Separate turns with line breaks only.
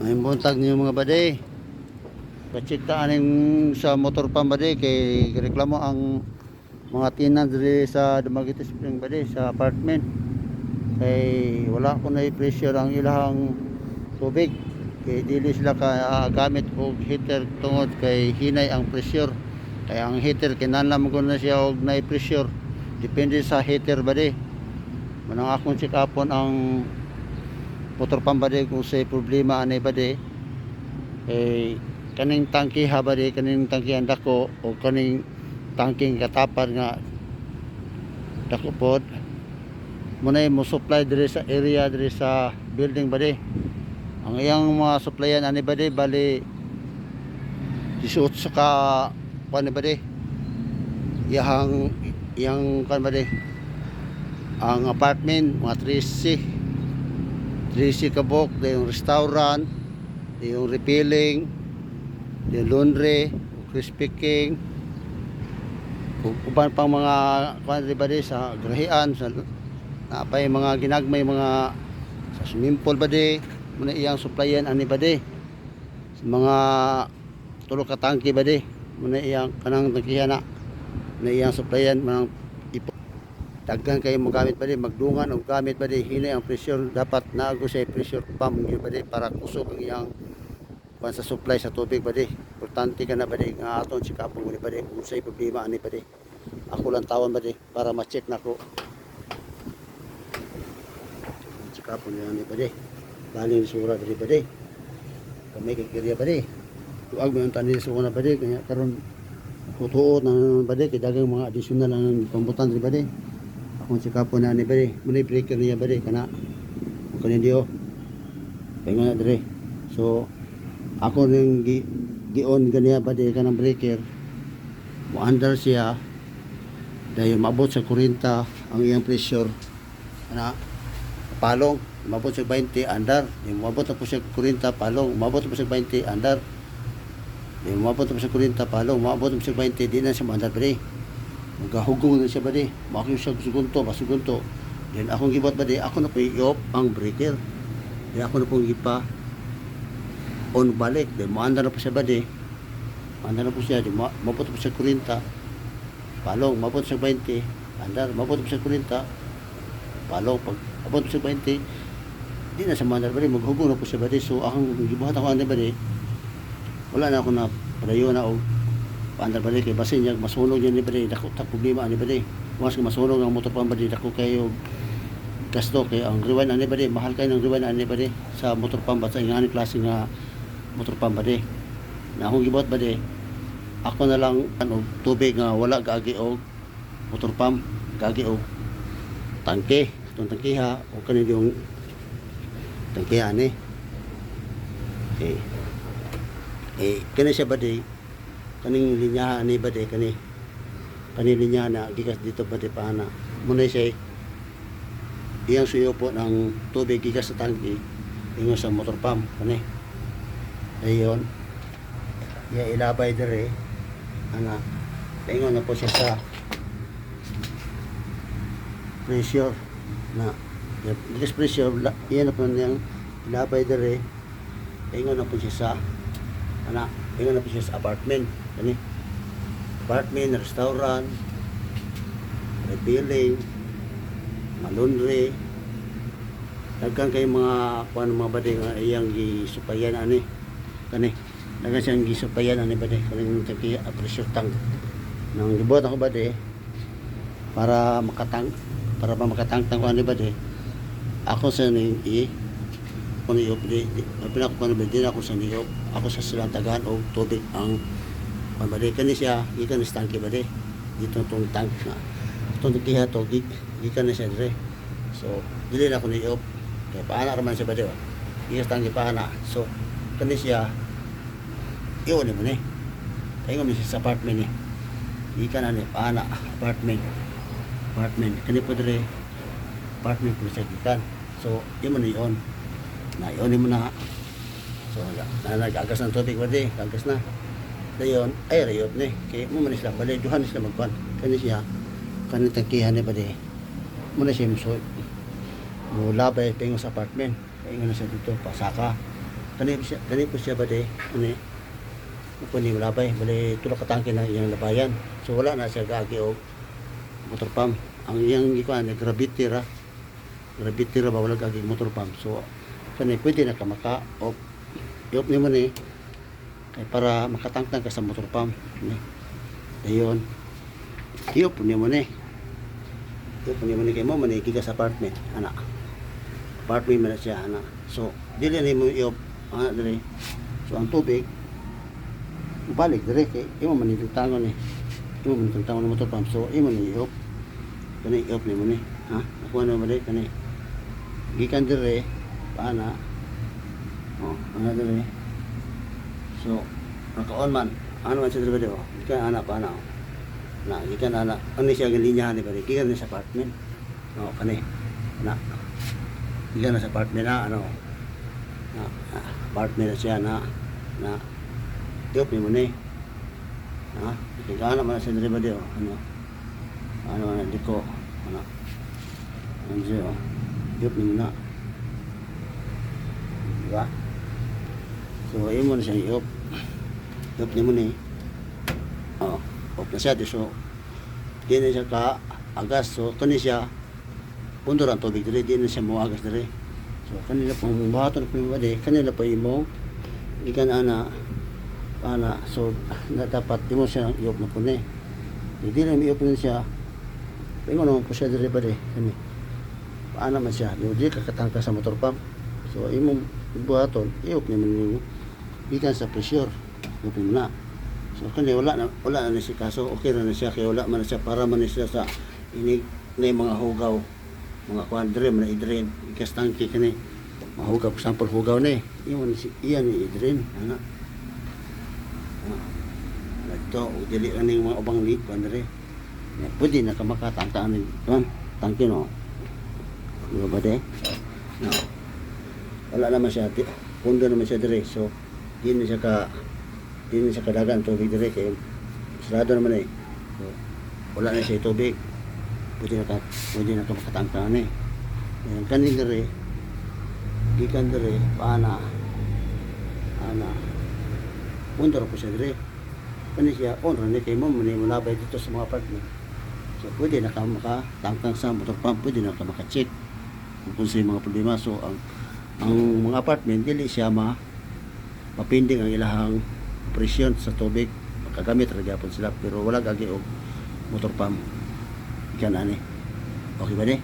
May buntag niyo mga bade. Pacheck ta aning sa motor pump bade kay reklamo ang mga tenant diri sa Dumaguete Spring bade sa apartment. Kay wala ko na pressure ang ilahang tubig. Kay dili sila ka gamit og heater tungod kay hinay ang pressure. Kay ang heater kinahanglan ko na siya og na pressure. Depende sa heater bade. Manang akong check upon ang motor pump bade kung say problema ani bade. Kaning tangki ha bade, kaning tangki ang dako o kaning tangking katapad nga dako pod muna mo supply diri sa area diri sa building bade. Ang iyang mga supplyan ani bade bali 18 sa ka kuan bade, iyang kan bade ang apartment mga 13 kabok, yung restaurant, yung refilling, yung laundry, Krispy Kreme, uban pang mga kuan bade sa grahian sa napay mga ginagmay mga sa swimming pool bade muna iyang supplyan ani bade sa mga tulo ka tangke bade muna iyang kanang tangkihan na iyang supplyan manang daghan kayo mo gamit bade magdungan og gamit bade hinay ang pressure dapat naago sa pressure pump gyud bade para kusog ang iyang pan sa supply sa tubig bade. Importante ka na bade nga aton check up mo bade kung say problema ani bade. Ako lang tawon bade para ma-check nako. Check up mo ni bade. Galing sura diri bade. Kami kay kirya bade. Tuag mo ang tanin sa una bade kanya karon tutuot na bade kay dagang mga additional ang pambutan diri bade. Akong check up na ni bade. Muna breaker niya bade kana. Kanin dio. Pengon na diri. So ako ning gion ganiya bade kanang breaker. Mo under siya. Dayon maabot sa 40 ang iyang pressure. Ana palong mabot sa 20 andar, yung mabot na po siya 40 palong, mabot na po siya 20 andar. Yung mabot na po siya 40 palong, mabot na po siya 20 di na siya andar bade. Magahugong na siya bade. Maki siya sugunto. Then akong gibot bade, ako na po i-off ang breaker. Then ako na po gipa on balik. Then maandar na po siya bade. Maandar na po siya, mabot na po siya 40 palong, mabot siya 20 andar, mabot na po siya 40 palong. Pag abot siya 20 di na sa mandar bade maghugong na po siya bade. So akong gibuhat ako andar bade wala na ako na padayon na og andar bade kay basin niya masunog niya ni bade dako ta problema ani bade once ka masunog ang motor pump bade dako kayo gasto kay ang rewind ani bade mahal kay ng rewind ani bade sa motor pump sa ingani klase nga motor pump bade na akong gibuhat bade ako na lang og tubig nga wala gaagi og motor pump gaagi og tangke itong tangkiha o kanin yung tangkiha ni kani siya bade kaning linya ni bade kaning linya na gikas dito bade paana muna siya iyang suyo po ng tubig gikas sa tangki ingon sa motor pump kani ayon iya ilabay dire ana ingon na po siya sa pressure na gas pressure iyan na po niyang ilabay dire ingon na po siya sa ingon na po siya sa apartment kani apartment, restaurant, refilling, laundry, daghan kay mga kuan mga bade nga iyang gisupayan ani kani daghan siyang gisupayan ani bade kaning tangki pressure tank nang gibot ako bade para makatangtang ko ani bade ako sa ning kung iop di pinako ko din ako sa niop ako sa silang tagaan og tubig ang bade kani siya gikan sa tangke bade dito tong tank na itong tangkiha to gikan na siya dire so dili na ko niop kay paana raman siya bade gikan sa tangke paana so kani siya iyon ni mo ni tayo mi sa apartment ni gikan na ni paana apartment kani po dire apartment po siya gikan so di mo na iyon na iyon mo na so nag-agas ng tubig bade agas na dayon ay rayot ni kay mo man sila bade duhan sila magkuan kani siya kani tangkihan ni bade mo na siya mo labay pingo sa apartment ingon na siya dito pasaka kani po siya bade ano kung ni malabay bali tulak ka tangke na iyang labayan, so wala na siya gaagi og motor pump. Ang iyang ikuan gravity ra ba wala gaagi motor pump, so kani pwede na ka maka off i-off nimo ni kay para makatangtang ka sa motor pump ni dayon i-off nimo ni kay mo man giga sa apartment ana man na siya ana, so dili nimo i-off ana dire, so ang tubig balik dire kay imo man tangon ng motor pump, so imo ni i-off kani i-off nimo ni ha ako na ba kani gikan dire paana ana dire, so naka-on man ano man siya dire ba gikan ana paana na gikan ana ano siya galinyahan ni bali gikan sa apartment kani na gikan na sa apartment na ano na apartment na siya na i-off nimo ni ha gikan na man siya dire ba ano man diko ano siya i-off nimo na diba, so imo na siya i-off nimo ni off na siya so di na siya ka agas, so kani siya pundor ang tubig dire, di na siya mo agas dire, so kanila pong bahaton ko ba di kanila pa imo gikan ana so na dapat di mo siya i-off na po ni di na i-off na siya pingon naman po siya dire ba di kani paano man siya di kakatangka sa motor pump, so imong buhaton i-off naman gikan sa pressure i-off na, so kani wala na siya kaso okay na siya kay wala man na siya para man siya sa inig na mga hugaw mga kwadre man i-drain ikas tangke kani mahugaw for example hugaw ni iyan ni i-drain ana ito dili ani mga ubang leak kwadre pwede na ka makatangtaan ni tangke no diba ba de wala naman siya pundo naman siya dire, so di na siya kadagan tubig dire kay sarado naman so, wala na siya tubig pwede na ka makatangtang ni kanin dire gikan dire paana ana pundo ko siya dire kani siya on rin kay mo malabay dito sa mga apartment, so pwede na ka makatangtang sa motor pump, pwede na ka makacheck kung sa mga problema, so ang mga apartment dili siya mapinding ang ilahang presyon sa tubig, makagamit ra gyapon sila pero wala gagi og motor pump ikan ani okay ba ni